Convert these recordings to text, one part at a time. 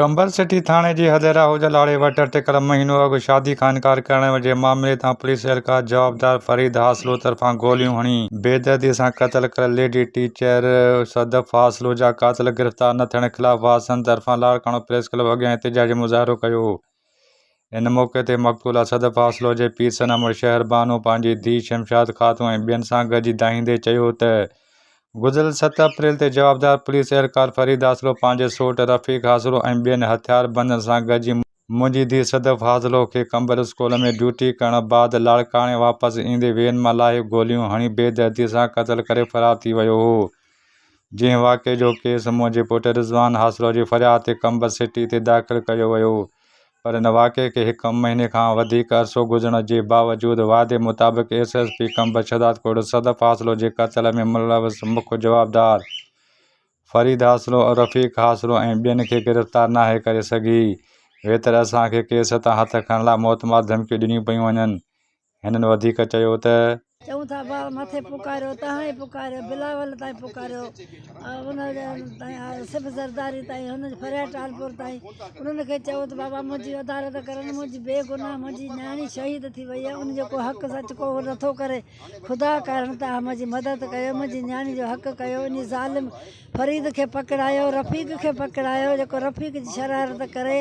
कंबर सिटी थाणे जी हदेरा हुजल आड़े वटि अटिकल महीनो अॻु शादी खां इनकार करण जे मामले तां पुलिस एहलकार जवाबदार फरीद हासलो तरफ़ां गोलियूं हणी बेदर्दी सां क़त्ल कयल लेडी टीचर सदफ हासलो जा क़ातिल गिरफ़्तार न थियण ख़िलाफ़ वासन तरफ़ां लाड़काणो प्रेस क्लब अॻियां एहतिजाजी मुज़ाहिरो कयो। इन मौक़े ते मक़तूला सदफ हासलो जे पीउ सनम शहर बानो पंहिंजी धीउ शमशाद ख़ातून ऐं ॿियनि सां गॾिजी दाहींदे चयो त गुज़िरियल 7 अप्रैल ते जवाबदार पुलिस एहलकार फरीद हासलो पंहिंजे सोट रफ़ीक हासलो ऐं ॿियनि हथियारबंदनि सां गॾिजी मुंहिंजी धीउ सदफ हासलो खे कंबर स्कूल में ड्यूटी करण बाद लाड़काणे वापसि ईंदे वेन मां लाहे गोलियूं हणी बेदर्दी सां क़त्ल करे फ़रार थी वियो हो। जंहिं वाक़े जो केस मुंहिंजे पुटु रिज़वान हासलो जी फ़रियाद ते कंबर सिटी ते दाख़िल कयो वियो, पर इन वाक़े खे 1 महीने खां वधीक अरिसो गुज़रण जे बावजूदि वादे मुताबिक़ SSP कंबर शहदादकोट सदफ हासलो जे क़त्ल में मुलविस मुख्य जवाबदार फरीद हासलो और रफ़ीक हासलो ऐं ॿियनि खे गिरफ़्तार नाहे करे सघी। वेतर असांखे केस तां हथ खणण लाइ मौतमार धमकियूं ॾिनियूं पियूं वञनि। हिननि वधीक चयो त चऊं था बाबा मथे पुकारियो, तव्हां ई पुकारियो, बिलावल ताईं पुकारियो, उन ताईं सिफ़ ज़रदारी ताईं, हुन फरिया टालपुर ताईं उन्हनि खे चयो त बाबा मुंहिंजी अदालत करनि, मुंहिंजी बेगुनाह मुंहिंजी न्याणी शहीद थी वई आहे, उनजो को हक़ सच को नथो करे, ख़ुदा कारण तव्हां मुंहिंजी मदद कयो, मुंहिंजी न्याणी जो हक़ कयो। इन ज़ालिम फरीद खे पकड़ायो, रफ़ीक खे पकड़ायो जेको रफ़ीक जी शरारत करे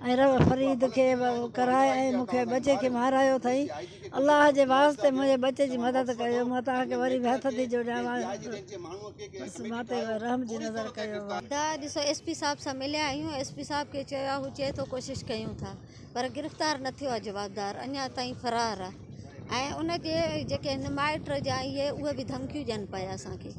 ऐं फरीद खे कराए ऐं मूंखे बचे खे मारायो अथई। अलाह जे वास्ते मुंहिंजे बचे जी मदद कयो, मां तव्हांखे वरी बि हथ थी जोड़ियां, मां ते रहम जी नज़र कयो। ॾिसो SP साहब सां मिलिया आहियूं, SP साहब खे चयो हू चए थो कोशिशि कयूं था, पर गिरफ़्तार न थियो आहे जवाबदार, अञा ताईं फ़रार आहे। ऐं उनजे जेके हिन माइट जा इहे उहे बि धमकियूं ॾियनि पिया, असांखे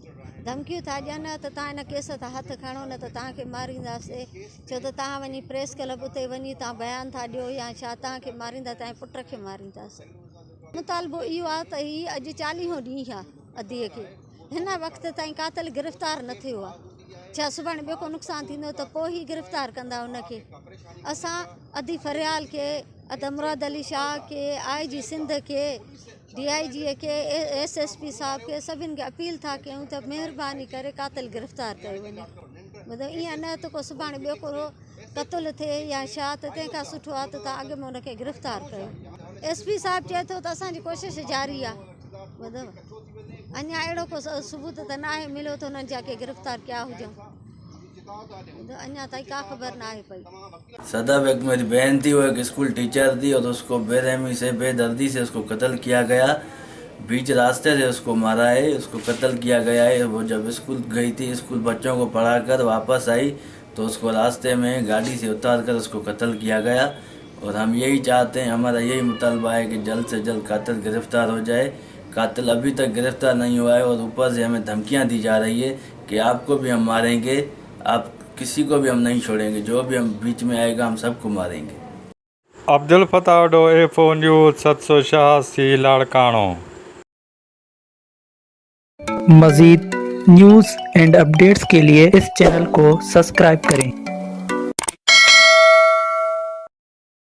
धमकियूं था ॾियनि त तव्हां हिन केस तां हथु खणो न त तव्हांखे मारींदासीं, छो त तव्हां वञी प्रेस क्लब उते वञी तव्हां बयानु था ॾियो या छा, तव्हांखे मारींदा, तव्हांजे पुट खे मारींदासीं। मुतालबो इहो आहे त हीअ अॼु 40 ॾींहं आहे अधीअ खे, हिन वक़्त ताईं क़ातिल गिरफ़्तार न थियो आहे। छा सुभाणे ॿियो को नुक़सानु थींदो त पोइ ई गिरफ़्तार कंदा उनखे। असां अदी फरियाल खे, अदा मुराद अली शाह खे, IG सिंध खे, DIG खे, SSP साहब खे, सभिनि खे अपील था कयूं त महिरबानी करे क़ातिल गिरफ़्तार कयो वञे। मतिलबु ईअं न त को सुभाणे ॿियो को क़त्ल थिए या छा, त तंहिंखां सुठो आहे त तव्हां अॻु में उनखे गिरफ़्तार कयो। SP साहब चए थो त असांजी कोशिशि जारी आहे, ॿुधव अञा अहिड़ो को सबूत त न आहे मिलियो त हुननि जा के गिरफ़्तार कया हुजूं, अञा ताईं का ख़बर ना है पई। सदफ एक मेरी बहन थी, वो एक स्कूल टीचर थी और उसको बेरहमी से बेदर्दी से उसको कत्ल किया गया, बीच रास्ते से उसको मारा है, उसको कत्ल किया गया है। वो जब स्कूल गई थी, स्कूल बच्चों को पढ़ाकर वापस आई तो उसको रास्ते में गाड़ी से उतार कर उसको कत्ल किया गया। और हम यही चाहते हैं, हमारा यही मुतालबा है कि जल्द से जल्द कातिल गिरफ़्तार हो जाए। कातिल अभी तक गिरफ़्तार नहीं हुआ है और ऊपर से हमें धमकियां दी जा रही है कि आपको भी हम मारेंगे, आप किसी को भी हम नहीं छोड़ेंगे, जो भी हम बीच में आएगा हम सबको मारेंगे। Abdul Fattah A4 news 786 Larkana. मज़ीद न्यूज़ एंड अपडेट्स के लिए इस चैनल को सब्सक्राइब करें।